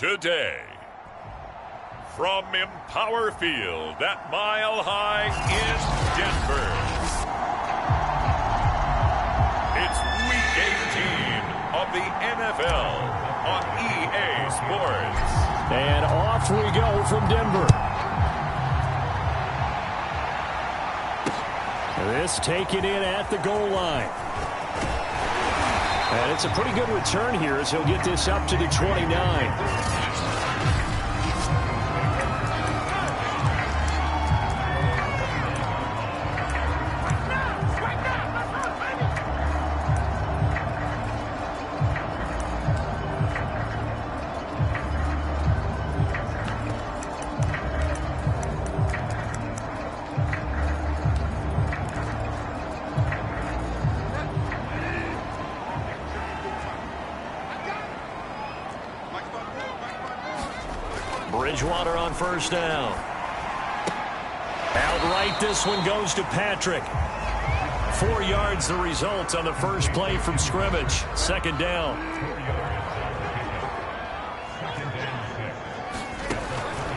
today. From Empower Field at Mile High in Denver, it's Week 18 of the NFL on EA Sports. And off we go from Denver. This taken in at the goal line. And it's a pretty good return here as he'll get this up to the 29. Bridgewater on first down. Outright, this one goes to Patrick. 4 yards the result on the first play from scrimmage. Second down.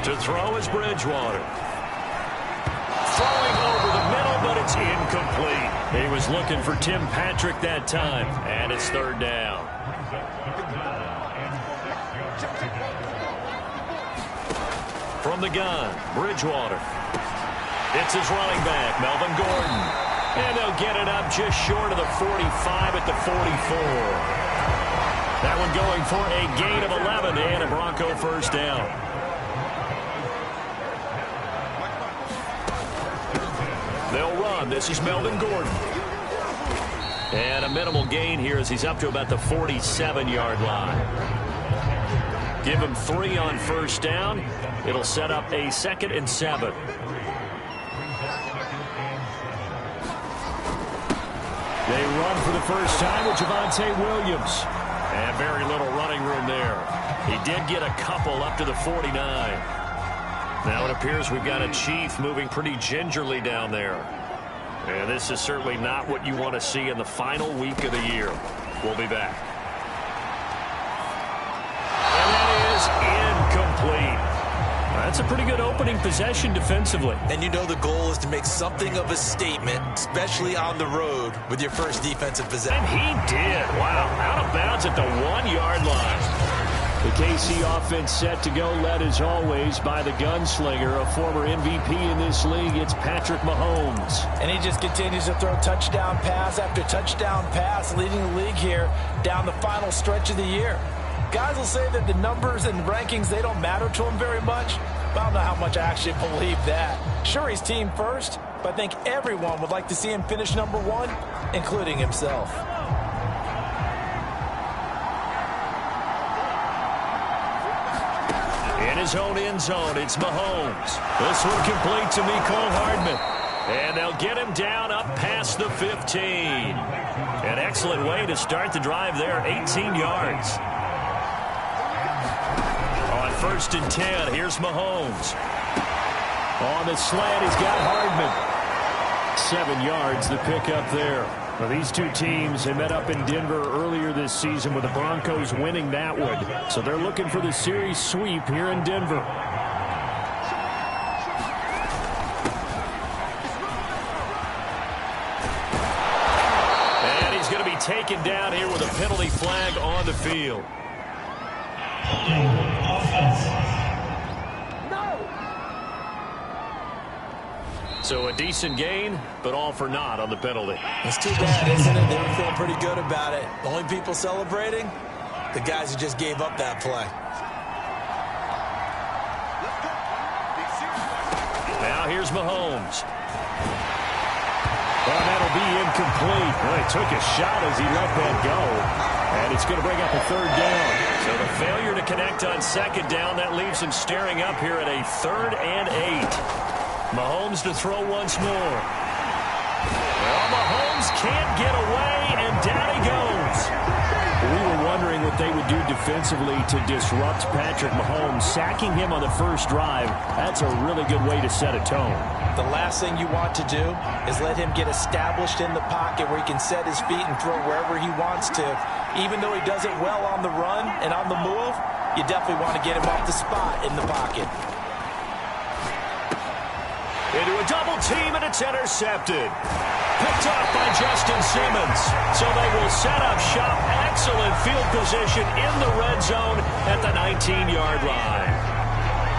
To throw is Bridgewater. Throwing over the middle, but it's incomplete. He was looking for Tim Patrick that time, and it's third down. From the gun, Bridgewater. It's his running back, Melvin Gordon. And they'll get it up just short of the 45 at the 44. That one going for a gain of 11 and a Bronco first down. They'll run. This is Melvin Gordon. And a minimal gain here as he's up to about the 47-yard line. Give him 3 on first down. It'll set up a 2nd and 7. They run for the first time with Javonte Williams. And very little running room there. He did get a couple up to the 49. Now it appears we've got a Chief moving pretty gingerly down there. And this is certainly not what you want to see in the final week of the year. We'll be back. Incomplete. That's a pretty good opening possession defensively. And you know the goal is to make something of a statement, especially on the road with your first defensive possession. And he did. Wow, out of bounds at the 1-yard line. The KC offense set to go, led as always by the gunslinger, a former MVP in this league. It's Patrick Mahomes. And he just continues to throw touchdown pass after touchdown pass, leading the league here down the final stretch of the year. Guys will say that the numbers and rankings, they don't matter to him very much. But I don't know how much I actually believe that. Sure, he's team first, but I think everyone would like to see him finish number 1, including himself. In his own end zone, it's Mahomes. This one complete to Mecole Hardman. And they'll get him down up past the 15. An excellent way to start the drive there, 18 yards. On 1st and 10, here's Mahomes. On the slant, he's got Hardman. 7 yards, the pickup there. Well, these two teams have met up in Denver earlier this season with the Broncos winning that one. So they're looking for the series sweep here in Denver. And he's going to be taken down here with a penalty flag on the field. So a decent gain, but all for naught on the penalty. It's too bad, isn't it? They were feeling pretty good about it. The only people celebrating, the guys who just gave up that play. Now here's Mahomes. Well, that'll be incomplete. Well, he took a shot as he let that go. And it's going to bring up a 3rd down. So the failure to connect on 2nd down, that leaves him staring up here at a 3rd and 8. Mahomes to throw once more. Well, Mahomes can't get away, and down he goes. We were wondering what they would do defensively to disrupt Patrick Mahomes. Sacking him on the first drive, that's a really good way to set a tone. The last thing you want to do is let him get established in the pocket where he can set his feet and throw wherever he wants to. Even though he does it well on the run and on the move, you definitely want to get him off the spot in the pocket. Into a double team, and it's intercepted. Picked off by Justin Simmons. So they will set up shop. Excellent field position in the red zone at the 19-yard line.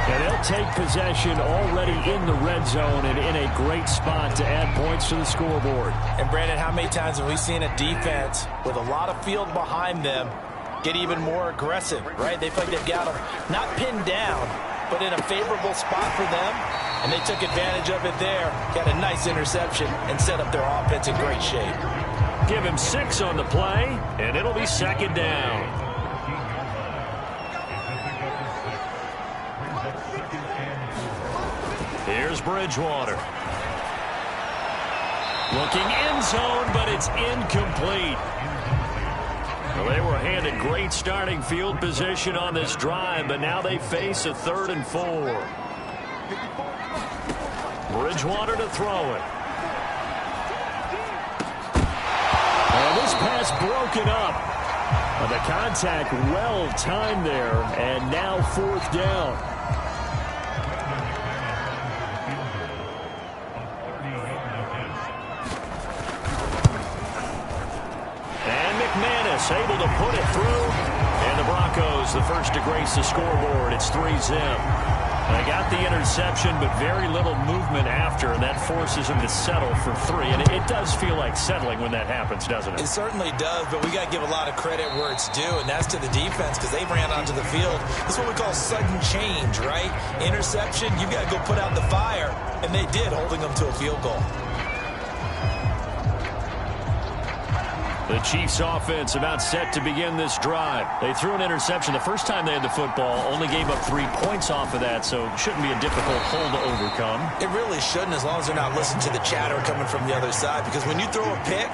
And they'll take possession already in the red zone and in a great spot to add points to the scoreboard. And, Brandon, how many times have we seen a defense with a lot of field behind them get even more aggressive, right? They feel like they've got them not pinned down, but in a favorable spot for them. And they took advantage of it there, got a nice interception, and set up their offense in great shape. Give him 6 on the play, and it'll be second down. Here's Bridgewater. Looking end zone, but it's incomplete. Well, they were handed great starting field position on this drive, but now they face a 3rd and 4. Bridgewater to throw it. And this pass broken up. The contact well timed there, and now 4th down. And McManus able to put it through. And the Broncos, the first to grace the scoreboard. It's 3-zip. They got the interception, but very little movement after, and that forces them to settle for 3. And it does feel like settling when that happens, doesn't it? It certainly does, but we got to give a lot of credit where it's due, and that's to the defense because they ran onto the field. This is what we call sudden change, right? Interception, you got to go put out the fire, and they did, holding them to a field goal. The Chiefs offense about set to begin this drive. They threw an interception the first time they had the football, only gave up 3 points off of that, so it shouldn't be a difficult hole to overcome. It really shouldn't, as long as they're not listening to the chatter coming from the other side, because when you throw a pick,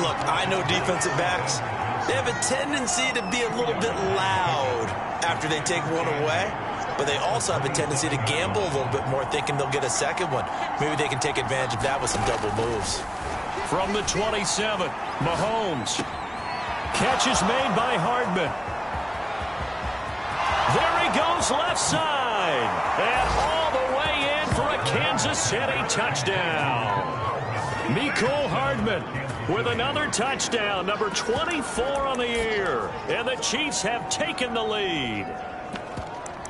look, I know defensive backs, they have a tendency to be a little bit loud after they take one away, but they also have a tendency to gamble a little bit more, thinking they'll get a second one. Maybe they can take advantage of that with some double moves. From the 27, Mahomes. Catch is made by Hardman. There he goes left side. And all the way in for a Kansas City touchdown. Mecole Hardman with another touchdown, number 24 on the year. And the Chiefs have taken the lead.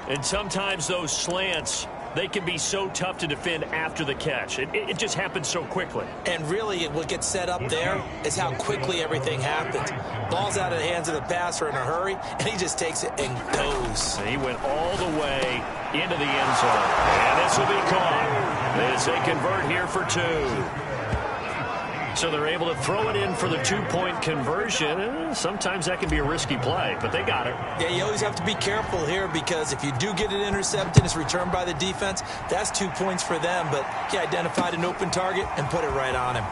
And sometimes those slants, they can be so tough to defend after the catch. It just happens so quickly. And really, what gets set up there is how quickly everything happens. Ball's out of the hands of the passer in a hurry, and he just takes it and goes. He went all the way into the end zone. And this will be caught as they convert here for 2. So they're able to throw it in for the 2-point conversion. Sometimes that can be a risky play, but they got it. Yeah, you always have to be careful here because if you do get it intercepted, it's returned by the defense. That's 2 points for them, but he identified an open target and put it right on him.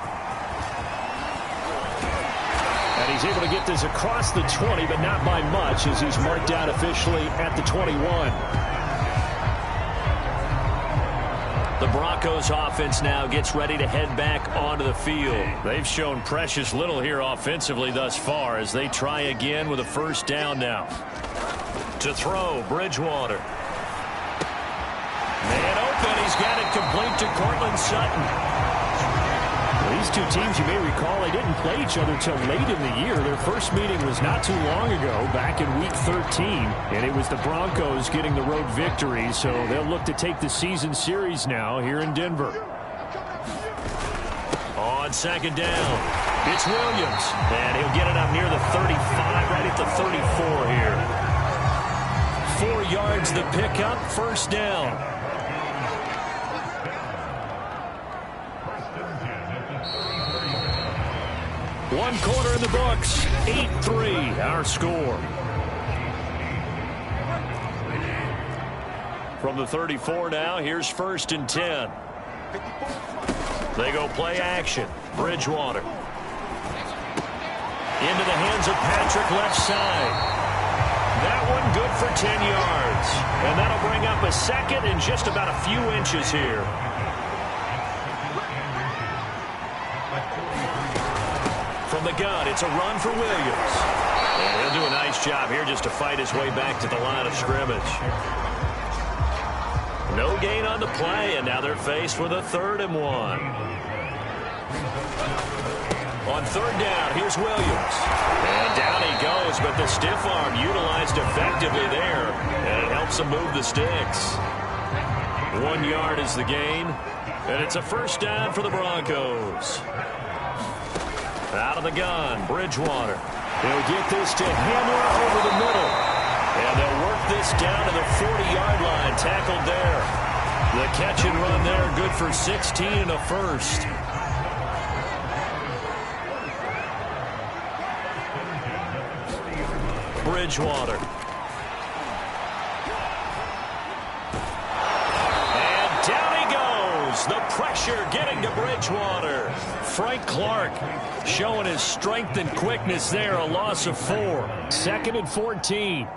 And he's able to get this across the 20, but not by much as he's marked out officially at the 21. The Broncos offense now gets ready to head back onto the field. They've shown precious little here offensively thus far as they try again with a 1st down now. To throw, Bridgewater. Man open, he's got it complete to Cortland Sutton. These two teams, you may recall, they didn't play each other till late in the year. Their first meeting was not too long ago, back in Week 13. And it was the Broncos getting the road victory, so they'll look to take the season series now here in Denver. On 2nd down, it's Williams. And he'll get it up near the 35, right at the 34 here. 4 yards the pickup, 1st down. 1 quarter in the books, 8-3, our score. From the 34 now, here's 1st and 10. They go play action. Bridgewater. Into the hands of Patrick left side. That one good for 10 yards. And that'll bring up a 2nd and just about a few inches here. From the gun, it's a run for Williams. And he'll do a nice job here just to fight his way back to the line of scrimmage. No gain on the play, and now they're faced with a 3rd and 1. On 3rd down, here's Williams. And down he goes, but the stiff arm utilized effectively there, and it helps him move the sticks. 1 yard is the gain, and it's a 1st down for the Broncos. Out of the gun, Bridgewater. He'll get this to Hamler over the middle. And they'll work this down to the 40-yard line, tackled there. The catch and run there, good for 16 and a 1st. Bridgewater. And down he goes. The pressure getting to Bridgewater. Frank Clark showing his strength and quickness there, a loss of 4. 2nd and 14.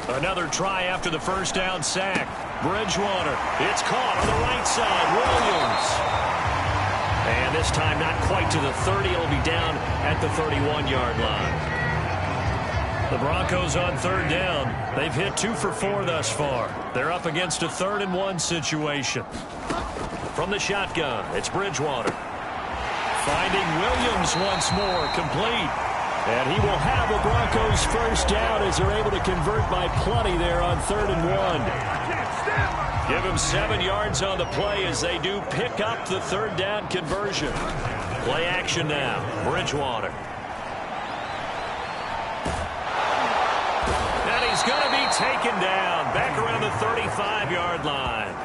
Another try after the 1st down sack. Bridgewater. It's caught on the right side. Williams. And this time not quite to the 30. It'll be down at the 31-yard line. The Broncos on 3rd down. They've hit 2 for 4 thus far. They're up against a 3rd and 1 situation. From the shotgun, it's Bridgewater. Finding Williams once more, complete. And he will have the Broncos 1st down as they're able to convert by plenty there on 3rd and 1. Give him 7 yards on the play as they do pick up the 3rd down conversion. Play action now, Bridgewater. And he's going to be taken down back around the 35-yard line.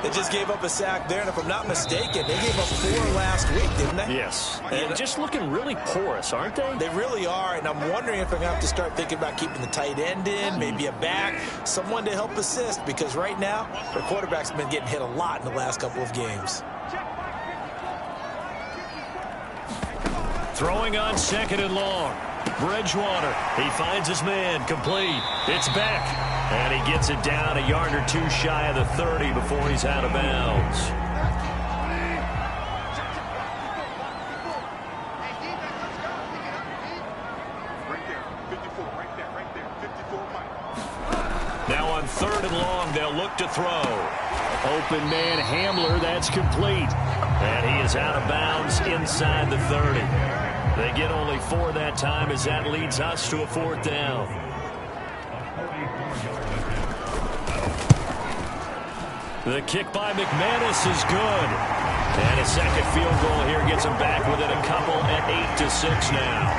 They just gave up a sack there, and if I'm not mistaken, they gave up 4 last week, didn't they? Yes. And just looking really porous, aren't they? They really are, and I'm wondering if they're going to have to start thinking about keeping the tight end in, maybe a back, someone to help assist, because right now, their quarterback's been getting hit a lot in the last couple of games. Throwing on 2nd and long. Bridgewater, he finds his man, complete. It's Beck, and he gets it down a yard or 2 shy of the 30 before he's out of bounds. Now on 3rd and long, they'll look to throw. Open man Hamler, that's complete. And he is out of bounds inside the 30. They get only 4 that time as that leads us to a 4th down. The kick by McManus is good. And a 2nd field goal here gets him back within a couple at 8-6 now.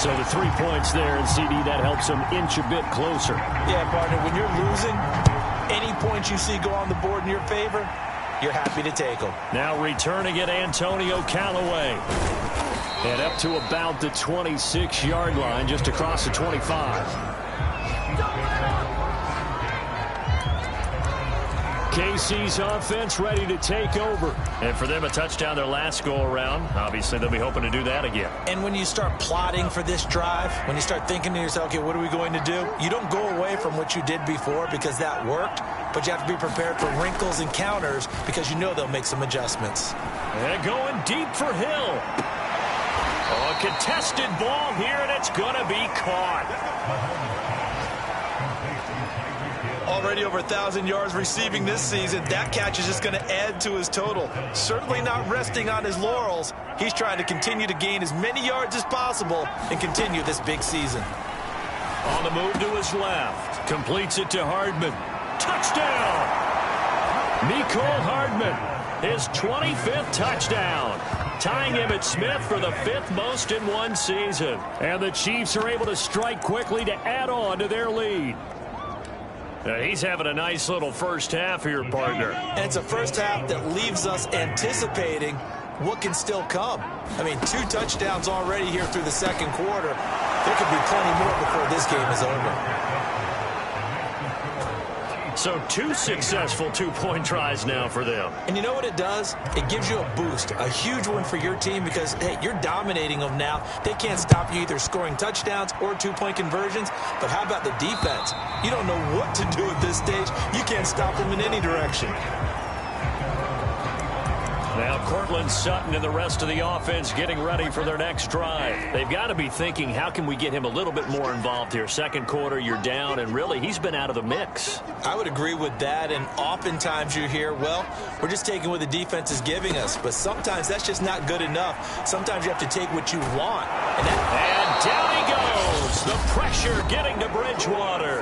So the 3 points there, and CD, that helps him inch a bit closer. Yeah, partner, when you're losing, any points you see go on the board in your favor, you're happy to take them. Now returning it, Antonio Callaway. And up to about the 26-yard line, just across the 25. KC's offense ready to take over. And for them, a touchdown their last go-around. Obviously, they'll be hoping to do that again. And when you start plotting for this drive, when you start thinking to yourself, okay, what are we going to do? You don't go away from what you did before because that worked, but you have to be prepared for wrinkles and counters because you know they'll make some adjustments. And going deep for Hill. Oh, a contested ball here, and it's going to be caught. Already over 1,000 yards receiving this season. That catch is just going to add to his total. Certainly not resting on his laurels. He's trying to continue to gain as many yards as possible and continue this big season. On the move to his left. Completes it to Hardman. Touchdown! Mecole Hardman, his 25th touchdown. Tying Emmitt Smith for the 5th most in one season. And the Chiefs are able to strike quickly to add on to their lead. He's having a nice little first half here, partner. And it's a first half that leaves us anticipating what can still come. I mean, 2 touchdowns already here through the 2nd quarter. There could be plenty more before this game is over. So 2 successful 2-point tries now for them. And you know what it does? It gives you a boost, a huge one for your team because, hey, you're dominating them now. They can't stop you either scoring touchdowns or 2-point conversions. But how about the defense? You don't know what to do at this stage. You can't stop them in any direction. Now Cortland Sutton and the rest of the offense getting ready for their next drive. They've got to be thinking, how can we get him a little bit more involved here? Second quarter, you're down, and really, he's been out of the mix. I would agree with that, and oftentimes you hear, well, we're just taking what the defense is giving us, but sometimes that's just not good enough. Sometimes you have to take what you want. And down he goes. The pressure getting to Bridgewater.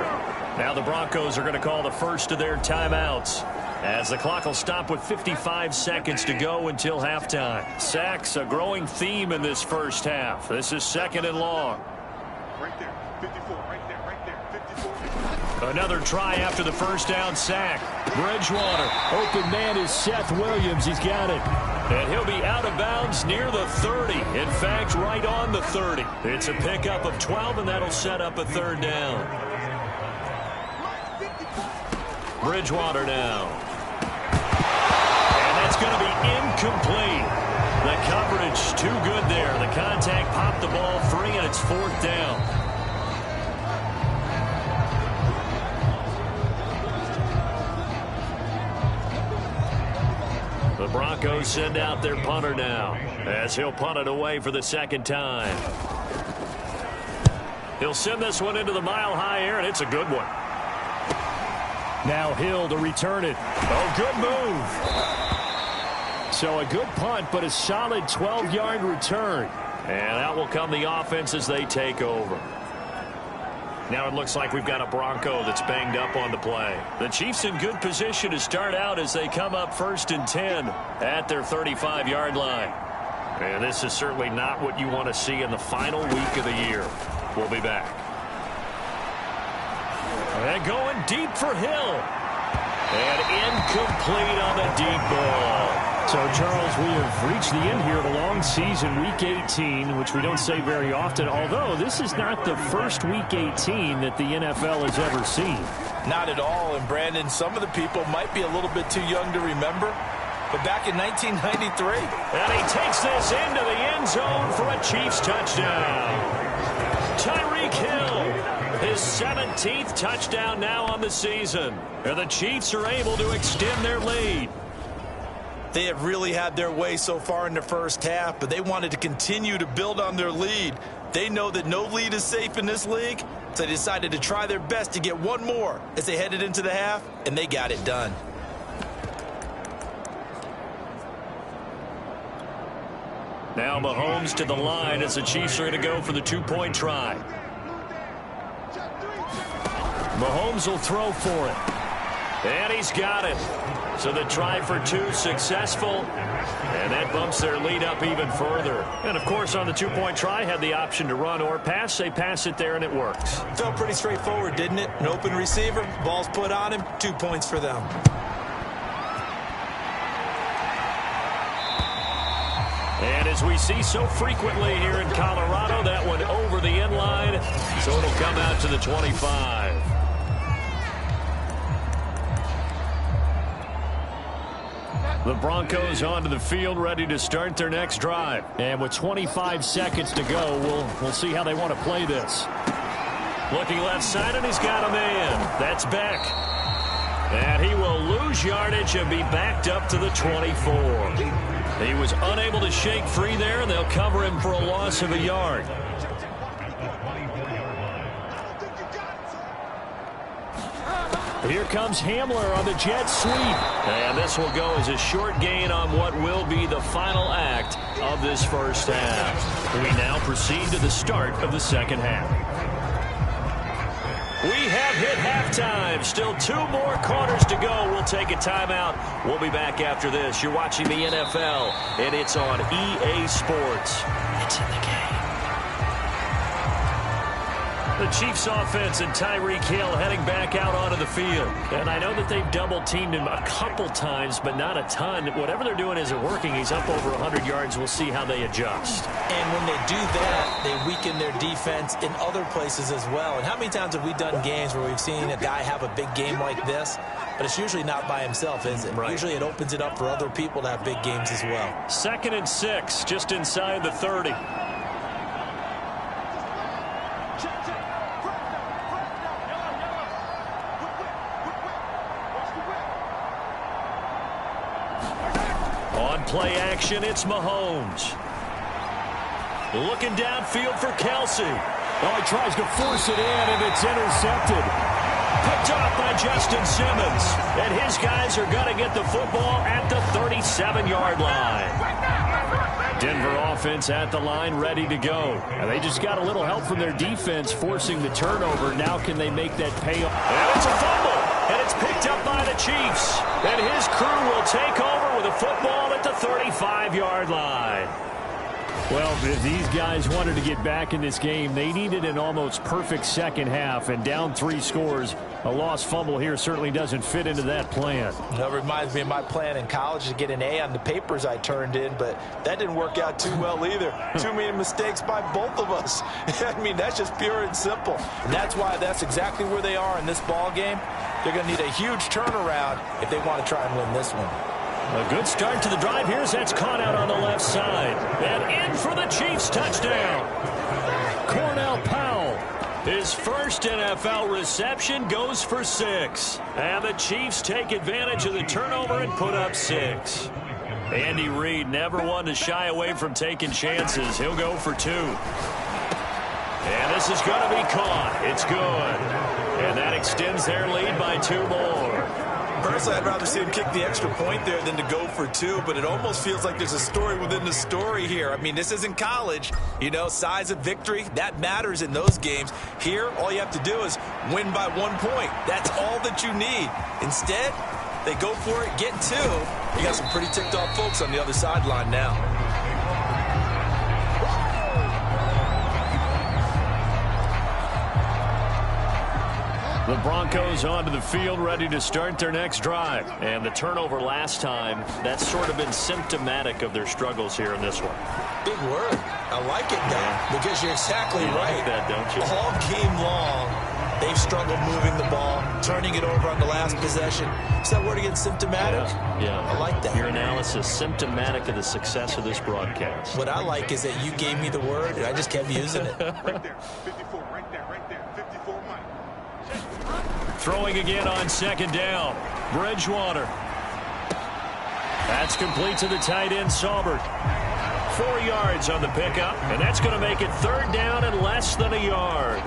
Now the Broncos are going to call the first of their timeouts, as the clock will stop with 55 seconds to go until halftime. Sacks, a growing theme in this first half. This is second and long. Right there, 54, right there, 54. Another try after the first down sack. Bridgewater. Open man is Seth Williams. He's got it. And he'll be out of bounds near the 30. In fact, right on the 30. It's a pickup of 12, and that'll set up a third down. Bridgewater now. And that's going to be incomplete. The coverage too good there. The contact popped the ball free, and it's fourth down. The Broncos send out their punter now, as he'll punt it away for the second time. He'll send this one into the mile-high air, and it's a good one. Now Hill to return it. Oh, good move. So a good punt, but a solid 12-yard return. And out will come the offense as they take over. Now it looks like we've got a Bronco that's banged up on the play. The Chiefs in good position to start out as they come up 1st and 10 at their 35-yard line. And this is certainly not what you want to see in the final week of the year. We'll be back. And going deep for Hill. And incomplete on the deep ball. So, Charles, we have reached the end here of a long season, Week 18, which we don't say very often, although this is not the first Week 18 that the NFL has ever seen. Not at all, and Brandon, some of the people might be a little bit too young to remember, but back in 1993. And he takes this into the end zone for a Chiefs touchdown. Tyreek Hill, his 17th touchdown now on the season. And the Chiefs are able to extend their lead. They have really had their way so far in the first half, but they wanted to continue to build on their lead. They know that no lead is safe in this league, so they decided to try their best to get one more as they headed into the half, and they got it done. Now Mahomes to the line as the Chiefs are going to go for the two-point try. Mahomes will throw for it. And he's got it. So the try for two successful. And that bumps their lead up even further. And, of course, on the two-point try, had the option to run or pass. They pass it there, and it works. Felt pretty straightforward, didn't it? An open receiver, ball's put on him, 2 points for them. And as we see so frequently here in Colorado, that one over the end line. So it'll come out to the 25. The Broncos onto the field, ready to start their next drive. And with 25 seconds to go, we'll see how they want to play this. Looking left side, and he's got a man. That's Beck. And he will lose yardage and be backed up to the 24. He was unable to shake free there, and they'll cover him for a loss of a yard. Here comes Hamler on the jet sweep. And this will go as a short gain on what will be the final act of this first half. We now proceed to the start of the second half. We have hit halftime. Still 2 more quarters to go. We'll take a timeout. We'll be back after this. You're watching the NFL, and it's on EA Sports. It's in the game. The Chiefs offense and Tyreek Hill heading back out onto the field. And I know that they've double-teamed him a couple times, but not a ton. Whatever they're doing isn't working. He's up over 100 yards. We'll see how they adjust. And when they do that, they weaken their defense in other places as well. And how many times have we done games where we've seen a guy have a big game like this? But it's usually not by himself, is it? Right. Usually it opens it up for other people to have big games as well. 2nd and 6, just inside the 30. On play action, it's Mahomes. Looking downfield for Kelsey. Oh, he tries to force it in, and it's intercepted. Picked off by Justin Simmons. And his guys are going to get the football at the 37-yard line. Denver offense at the line, ready to go. And they just got a little help from their defense forcing the turnover. Now can they make that payoff? And it's a fumble. And it's picked up by the Chiefs. And his crew will take over with a football at the 35-yard line. Well, if these guys wanted to get back in this game, they needed an almost perfect second half, and down 3 scores. A lost fumble here certainly doesn't fit into that plan. That reminds me of my plan in college to get an A on the papers I turned in, but that didn't work out too well either. Too many mistakes by both of us. I mean, that's just pure and simple. And that's why that's exactly where they are in this ball game. They're going to need a huge turnaround if they want to try and win this one. A good start to the drive. Here's that's caught out on the left side. And in for the Chiefs touchdown. Cornell Powell. His first NFL reception goes for 6. And the Chiefs take advantage of the turnover and put up 6. Andy Reid never one to shy away from taking chances. He'll go for 2. And this is going to be caught. It's good. And that extends their lead by 2 more. Personally, I'd rather see him kick the extra point there than to go for 2, but it almost feels like there's a story within the story here. I mean, this isn't college. You know, size of victory, that matters in those games. Here, all you have to do is win by 1 point. That's all that you need. Instead, they go for it, get 2. You got some pretty ticked off folks on the other sideline now. The Broncos onto the field, ready to start their next drive. And the turnover last time, that's sort of been symptomatic of their struggles here in this one. Big word. I like it, though, because you're exactly right. Like that, don't you? All game long, they've struggled moving the ball, turning it over on the last possession. Is that word again, symptomatic? Yeah. I like that. Your analysis, symptomatic of the success of this broadcast. What I like is that you gave me the word, and I just kept using it. Right there. 54, right there, right there. 54, Mike. Throwing again on second down. Bridgewater. That's complete to the tight end, Saubert. 4 yards on the pickup, and that's going to make it 3rd down and less than a yard.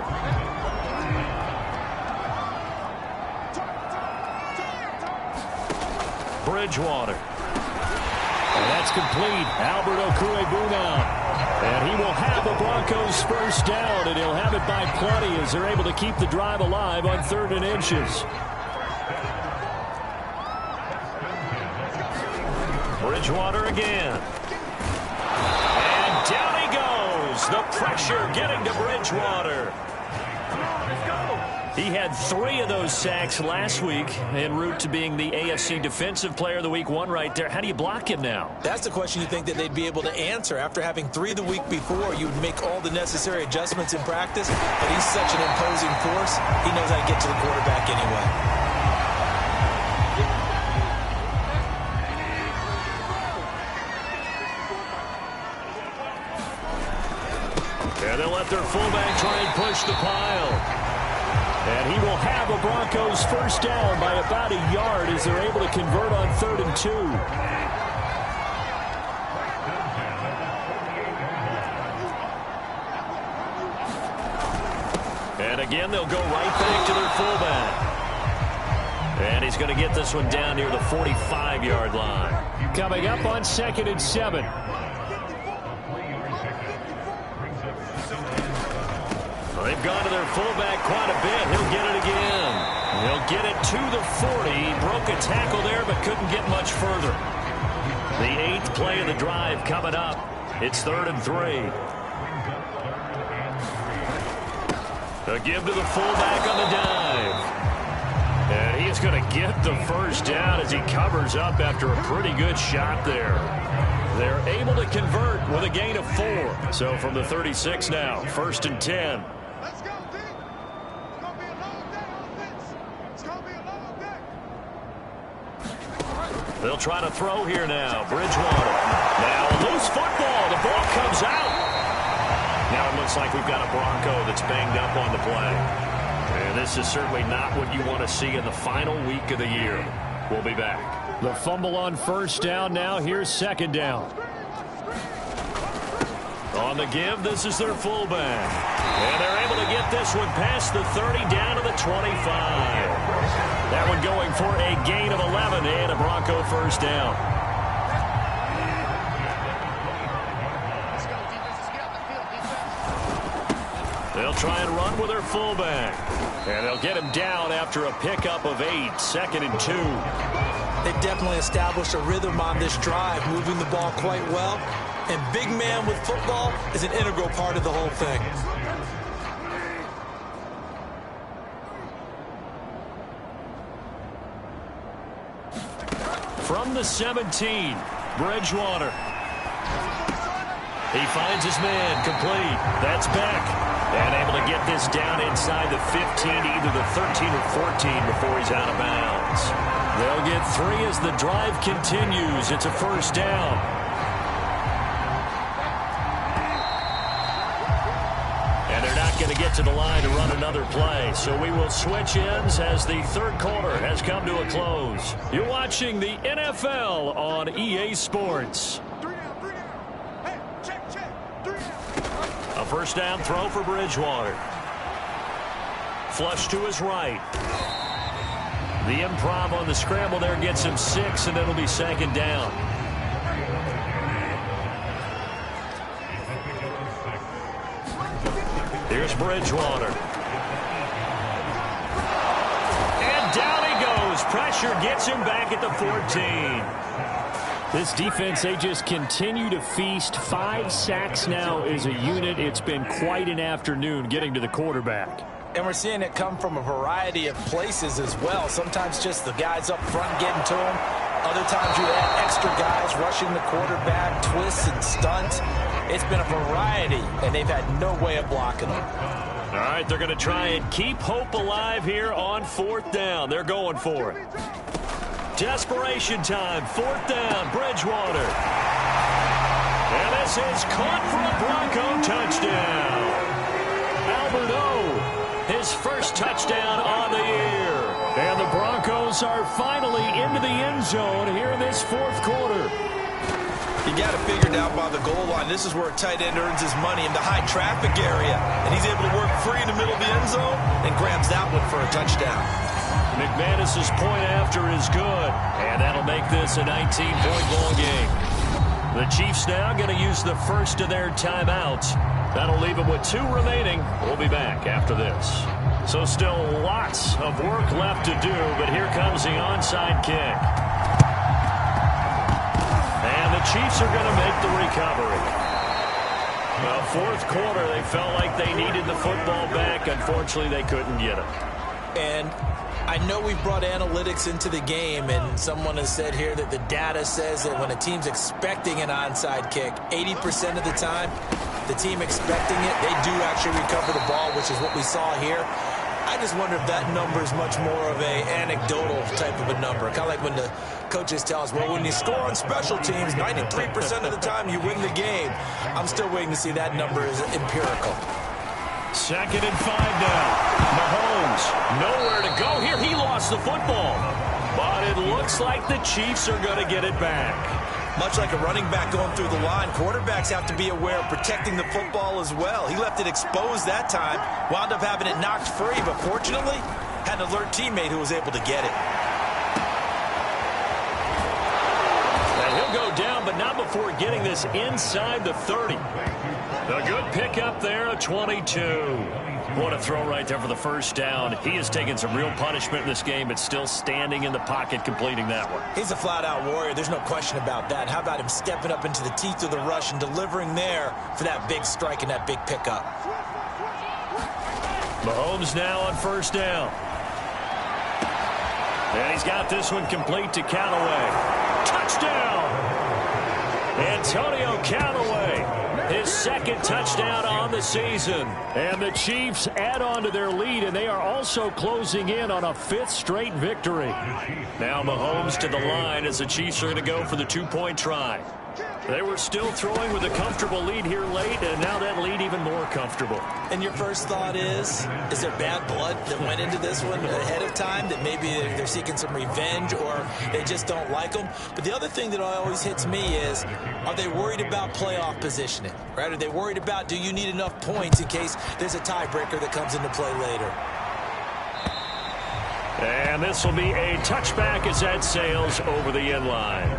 Bridgewater. And that's complete. Albert Okwuegbunam. And he will have the Broncos first down, and he'll have it by plenty as they're able to keep the drive alive on 3rd and inches. Bridgewater again. And down he goes. The pressure getting to Bridgewater. He had 3 of those sacks last week en route to being the AFC Defensive Player of the Week 1 right there. How do you block him now? That's the question you think that they'd be able to answer. After having 3 the week before, you would make all the necessary adjustments in practice, but he's such an imposing force, he knows how to get to the quarterback anyway. And they'll let their fullback try and push the pile. And he will have a Broncos first down by about a yard as they're able to convert on 3rd and 2. And again, they'll go right back to their fullback. And he's going to get this one down near the 45-yard line. Coming up on 2nd and 7. They've gone to their fullback quite a bit. He'll get it again. He'll get it to the 40. He broke a tackle there, but couldn't get much further. The 8th play of the drive coming up. It's 3rd and 3. A give to the fullback on the dive. And he's going to get the first down as he covers up after a pretty good shot there. They're able to convert with a gain of 4. So from the 36 now, 1st and 10. Let's go, D. It's going to be a long day, offense. It's going to be a long day. They'll try to throw here now. Bridgewater. Now a loose football. The ball comes out. Now it looks like we've got a Bronco that's banged up on the play. And this is certainly not what you want to see in the final week of the year. We'll be back. The fumble on first down now. Here's second down. On the give, this is their fullback. And they're able to get this one past the 30 down to the 25. That one going for a gain of 11 and a Bronco first down. They'll try and run with their fullback. And they'll get him down after a pickup of 8, 2nd and 2. They've definitely established a rhythm on this drive, moving the ball quite well. And big man with football is an integral part of the whole thing. From the 17, Bridgewater. He finds his man, complete. That's Beck. And able to get this down inside the 15, either the 13 or 14 before he's out of bounds. They'll get 3 as the drive continues. It's a first down. And they're not going to get to the line to run another play. So we will switch ends as the third quarter has come to a close. You're watching the NFL on EA Sports. A first down throw for Bridgewater. Flush to his right. The improv on the scramble there gets him 6, and it'll be second down. Here's Bridgewater. And down he goes. Pressure gets him back at the 14. This defense, they just continue to feast. 5 sacks now as a unit. It's been quite an afternoon getting to the quarterback. And we're seeing it come from a variety of places as well. Sometimes just the guys up front getting to him. Other times you add extra guys rushing the quarterback, twists and stunts. It's been a variety, and they've had no way of blocking them. All right, they're going to try and keep hope alive here on 4th down. They're going for it. Desperation time, 4th down, Bridgewater. And this is caught for a Bronco touchdown. Alberto, his first touchdown on the year. And the Broncos are finally into the end zone here in this 4th quarter. You got it figured out by the goal line. This is where a tight end earns his money in the high traffic area. And he's able to work free in the middle of the end zone and grabs that one for a touchdown. McManus's point after is good, and that'll make this a 19-point ball game. The Chiefs now going to use the first of their timeouts. That'll leave them with 2 remaining. We'll be back after this. So still lots of work left to do, but here comes the onside kick. And the Chiefs are going to make the recovery. Well, 4th quarter, they felt like they needed the football back. Unfortunately, they couldn't get it. And I know we've brought analytics into the game, and someone has said here that the data says that when a team's expecting an onside kick, 80% of the time, the team expecting it, they do actually recover the ball, which is what we saw here. I just wonder if that number is much more of a anecdotal type of a number. Kind of like when the coaches tell us, well, when you score on special teams, 93% of the time you win the game. I'm still waiting to see that number is empirical. 2nd and 5 now. Mahomes, nowhere to go here. He lost the football. But it looks like the Chiefs are going to get it back. Much like a running back going through the line, quarterbacks have to be aware of protecting the football as well. He left it exposed that time, wound up having it knocked free, but fortunately, had an alert teammate who was able to get it. And he'll go down, but not before getting this inside the 30. A good pickup there, a 22. What a throw right there for the first down. He has taken some real punishment in this game, but still standing in the pocket, completing that one. He's a flat-out warrior. There's no question about that. How about him stepping up into the teeth of the rush and delivering there for that big strike and that big pickup? Mahomes now on first down. And he's got this one complete to Callaway. Touchdown! Antonio Callaway, his 2nd touchdown on the season. And the Chiefs add on to their lead, and they are also closing in on a 5th straight victory. Now Mahomes to the line as the Chiefs are going to go for the 2-point try. They were still throwing with a comfortable lead here late, and now that lead even more comfortable. And your first thought is there bad blood that went into this one ahead of time, that maybe they're seeking some revenge or they just don't like them? But the other thing that always hits me is, are they worried about playoff positioning? Right? Are they worried about, do you need enough points in case there's a tiebreaker that comes into play later? And this will be a touchback as that sails over the end line.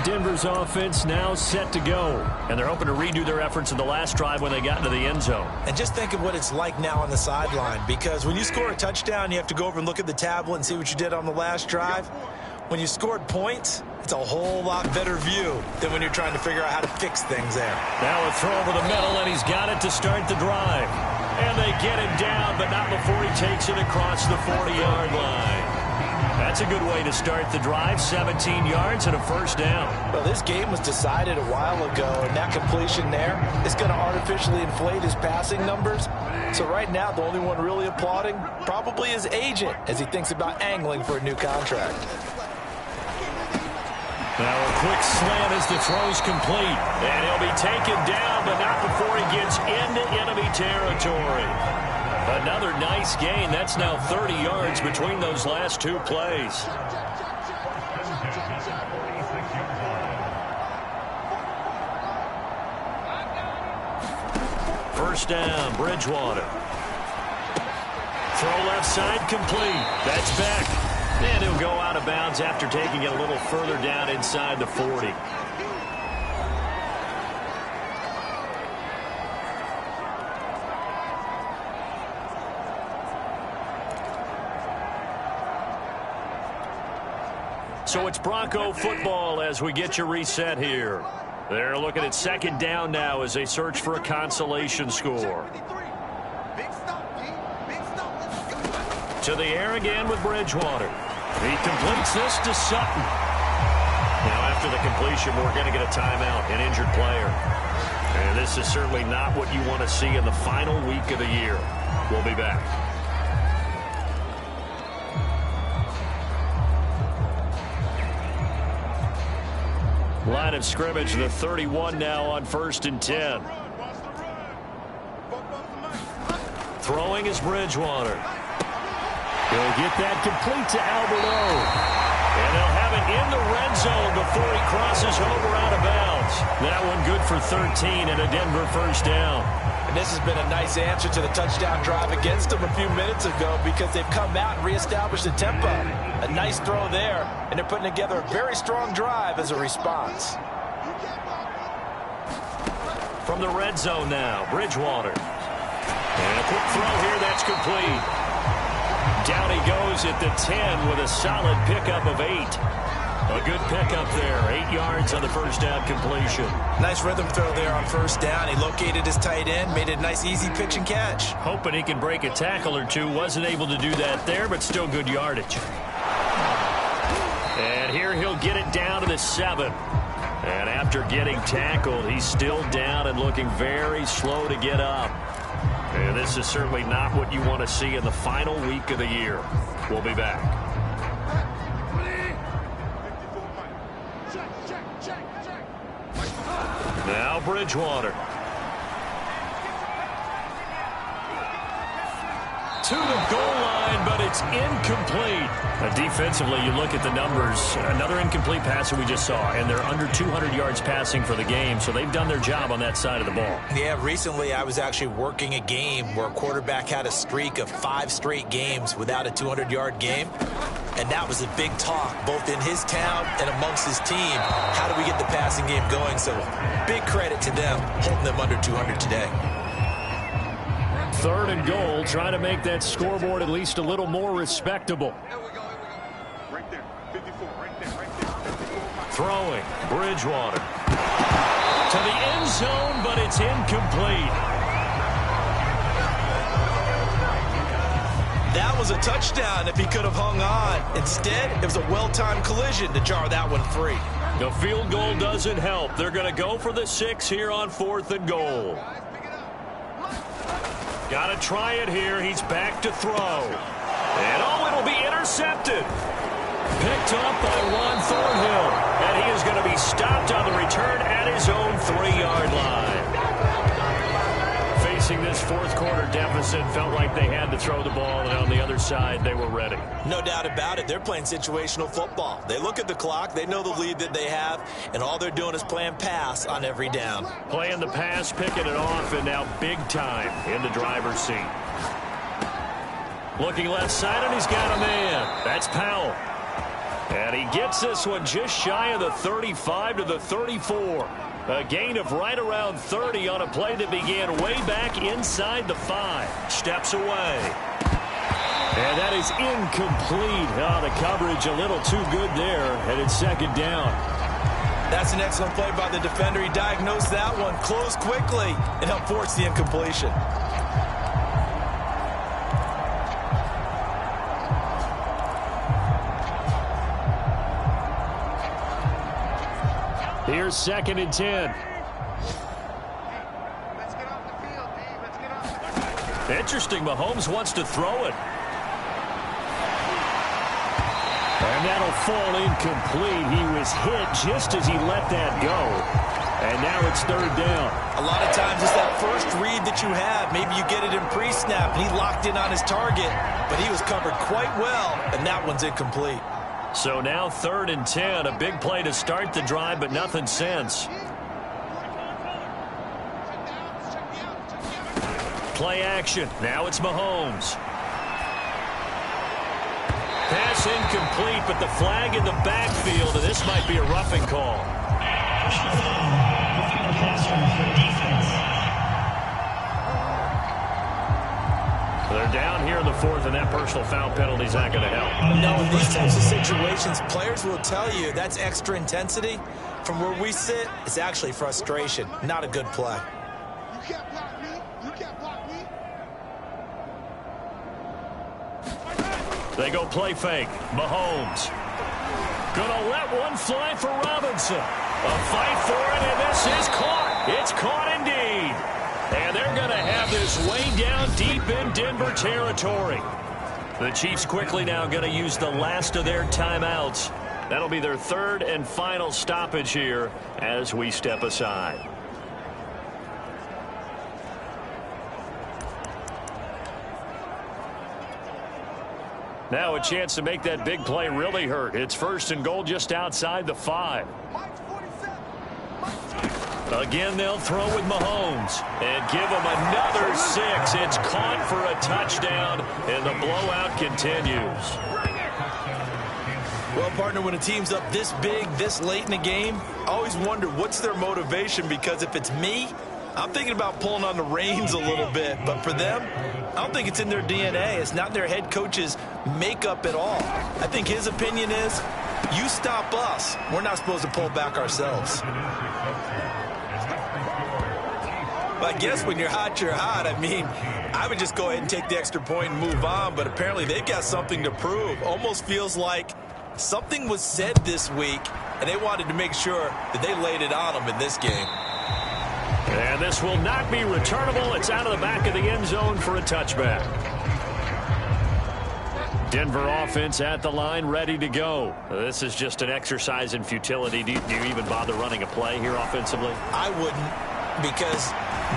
Denver's offense now set to go. And they're hoping to redo their efforts in the last drive when they got into the end zone. And just think of what it's like now on the sideline, because when you score a touchdown, you have to go over and look at the tablet and see what you did on the last drive. When you scored points, it's a whole lot better view than when you're trying to figure out how to fix things there. Now a throw over the middle, and he's got it to start the drive. And they get him down, but not before he takes it across the 40-yard line. That's a good way to start the drive. 17 yards and a first down. Well, this game was decided a while ago, and that completion there is going to artificially inflate his passing numbers. So right now, the only one really applauding probably his agent as he thinks about angling for a new contract. Now a quick slant as the throw's complete. And he'll be taken down, but not before he gets into enemy territory. Another nice gain. That's now 30 yards between those last two plays. First down, Bridgewater. Throw left side complete. That's back. And he'll go out of bounds after taking it a little further down inside the 40. So it's Bronco football as we get you reset here. They're looking at second down now as they search for a consolation score. To the air again with Bridgewater. He completes this to Sutton. Now after the completion, we're going to get a timeout, an injured player. And this is certainly not what you want to see in the final week of the year. We'll be back. Line of scrimmage, the 31 now on 1st and 10. Throwing is Bridgewater. He'll get that complete to Alberto. And they'll have it in the red zone before he crosses over out of bounds. That one good for 13 and a Denver first down. And this has been a nice answer to the touchdown drive against them a few minutes ago, because they've come out and reestablished the tempo. A nice throw there, and they're putting together a very strong drive as a response. From the red zone now, Bridgewater. And a quick throw here, that's complete. Down he goes at the 10 with a solid pickup of 8. A good pickup there, 8 yards on the first down completion. Nice rhythm throw there on first down. He located his tight end, made it a nice easy pitch and catch. Hoping he can break a tackle or two. Wasn't able to do that there, but still good yardage. And here he'll get it down to the 7. And after getting tackled, he's still down and looking very slow to get up. And this is certainly not what you want to see in the final week of the year. We'll be back. Now Bridgewater. To the goal line, but it's incomplete. Defensively, you look at the numbers. Another incomplete pass that we just saw, and they're under 200 yards passing for the game, so they've done their job on that side of the ball. Yeah, recently I was actually working a game where a quarterback had a streak of 5 straight games without a 200-yard game, and that was a big talk, both in his town and amongst his team. How do we get the passing game going? So big credit to them, holding them under 200 today. 3rd and goal, trying to make that scoreboard at least a little more respectable. Right there, 54, right there, right there. Throwing, Bridgewater. To the end zone, but it's incomplete. That was a touchdown if he could have hung on. Instead, it was a well-timed collision to jar that one free. The field goal doesn't help. They're going to go for the 6 here on 4th and goal. Got to try it here. He's back to throw. And, it'll be intercepted. Picked up by Juan Thornhill. And he is going to be stopped fourth quarter deficit, felt like they had to throw the ball, and on the other side, they were ready. No doubt about it. They're playing situational football. They look at the clock, they know the lead that they have, and all they're doing is playing pass on every down. Playing the pass, picking it off, and now big time in the driver's seat. Looking left side, and he's got a man. That's Powell. And he gets this one just shy of the 35 to the 34. A gain of right around 30 on a play that began way back inside the 5. Steps away. And that is incomplete. Oh, the coverage a little too good there, and it's second down. That's an excellent play by the defender. He diagnosed that one, closed quickly, and helped force the incompletion. Here's 2nd and 10. Let's get off the field, Dave. Let's get off the field. Interesting, Mahomes wants to throw it. And that'll fall incomplete. He was hit just as he let that go. And now it's 3rd down. A lot of times it's that first read that you have. Maybe you get it in pre-snap, and he locked in on his target, but he was covered quite well, and that one's incomplete. So now 3rd and 10, a big play to start the drive, but nothing since. Play action. Now it's Mahomes. Pass incomplete, but the flag in the backfield, and this might be a roughing call. They're down here in the 4th, and that personal foul penalty is not going to help. No, in these types of situations, players will tell you that's extra intensity. From where we sit, it's actually frustration, not a good play. You can't block me. You can't block me. They go play fake. Mahomes. Gonna let one fly for Robinson. A fight for it, and this is caught. It's caught indeed. And they're going to have this way down deep in Denver territory. The Chiefs quickly now going to use the last of their timeouts. That'll be their 3rd and final stoppage here as we step aside. Now a chance to make that big play really hurt. It's 1st and goal just outside the 5. Again, they'll throw with Mahomes and give him another 6. It's caught for a touchdown, and the blowout continues. Well, partner, when a team's up this big, this late in the game, I always wonder what's their motivation, because if it's me, I'm thinking about pulling on the reins a little bit. But for them, I don't think it's in their DNA. It's not their head coach's makeup at all. I think his opinion is, you stop us, we're not supposed to pull back ourselves. But I guess when you're hot, you're hot. I mean, I would just go ahead and take the extra point and move on, but apparently they've got something to prove. Almost feels like something was said this week, and they wanted to make sure that they laid it on them in this game. And this will not be returnable. It's out of the back of the end zone for a touchback. Denver offense at the line, ready to go. This is just an exercise in futility. Do you even bother running a play here offensively? I wouldn't, because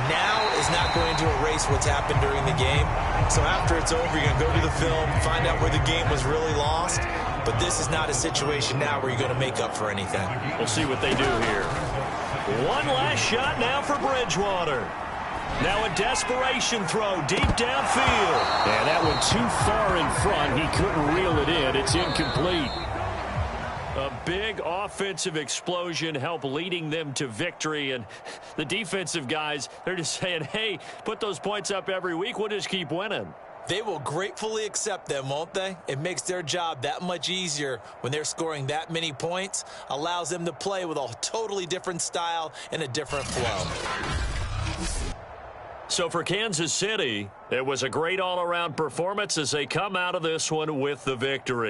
now is not going to erase what's happened during the game. So after it's over, you're going to go to the film, find out where the game was really lost. But this is not a situation now where you're going to make up for anything. We'll see what they do here. One last shot now for Bridgewater. Now a desperation throw deep downfield. And that one too far in front. He couldn't reel it in. It's incomplete. A big offensive explosion helped leading them to victory. And the defensive guys, they're just saying, hey, put those points up every week. We'll just keep winning. They will gratefully accept them, won't they? It makes their job that much easier when they're scoring that many points. Allows them to play with a totally different style and a different flow. So for Kansas City, it was a great all-around performance as they come out of this one with the victory.